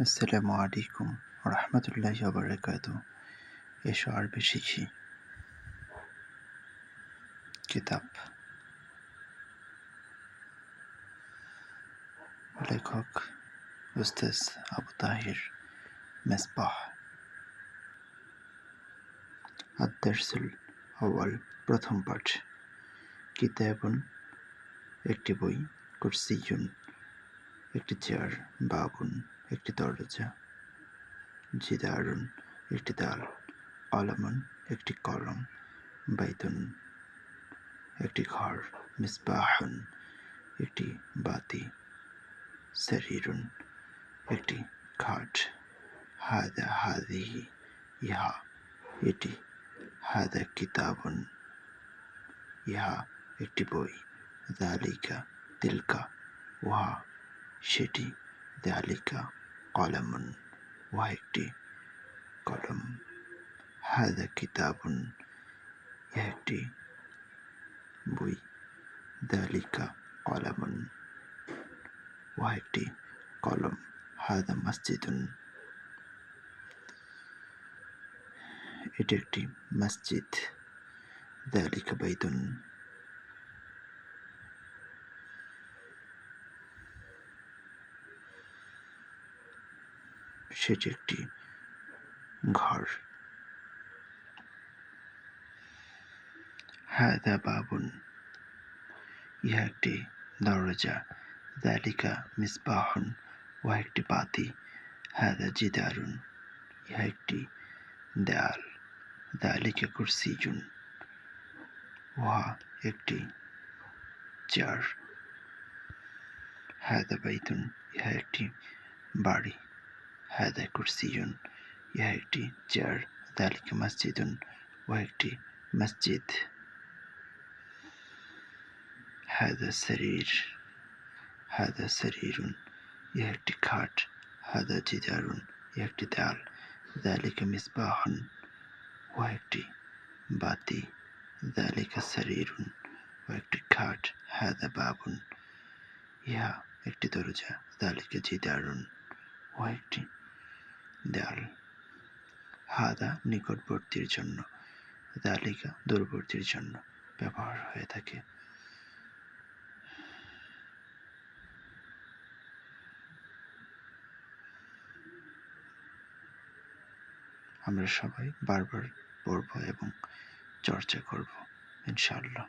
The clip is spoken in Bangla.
আসসালামু আলাইকুম রহমতুল্লাহি ওয়া বারাকাতুহু। এসো আরবি শিখি। কিতাব, লেখক উস্তাজ আবু তাহির মেসবাহ। আদ-দারসুল আউয়াল, প্রথম পাঠ। কিতাবুন, একটি বই। কুরসিয়ুন, একটি চেয়ার। বাবুন, একটি দরজা। জিদারুন, একটি দেয়াল। কলমুন, একটি কলম। বাইতুন, একটি ঘর। মিসবাহুন, একটি বাতি। সারিরুন, একটি খাট। হাদা, হাদিহি, ইহা, এটি। হাদা কিতাবুন, ইহা একটি বই। যালিকা, তিলকা, উহা, সেটি। যালিকা কলমুন, উহা একটি কলম। হাদা কিতাবুন, ইহা একটি বই। যালিকা কলমুন, উহা একটি কলম। হাদা মসজিদুন, এটি একটি মসজিদ। যালিকা বাইতুন, সেটি একটি ঘর। হাদা বাবুন, ইহা একটি দরজা। যালিকা মিসবাহুন, উহা একটি বাতি। হাদা জিদারুন, ইহা একটি দেয়াল। যালিকা কুরসিয়ুন, উহা একটি চেয়ার। হাদা বাইতুন, ইহা একটি বাড়ি। হাদা কুরসিয়ুন, ইহা একটি চেয়ার। যালিকা মসজিদুন, উহা একটি মসজিদ। হাদা সারির, হাদা সারিরুন, ইহা একটি খাট। হাদা জিদারুন, ইহা একটি দেয়াল। যালিকা মিসবাহুন, উহা একটি বাতি। যালিকা সারিরুন, উহা একটি খাট। হাদা বাবুন, ইহা একটি দরজা। যালিকা জিদারুন, উহা একটি দেয়াল। হাদা নিকটবর্তীর জন্য, যালিকা দূরবর্তীর জন্য ব্যবহার হয়ে থাকে। আমরা সবাই বারবার পড়ব এবং চর্চা করব ইনশাআল্লাহ।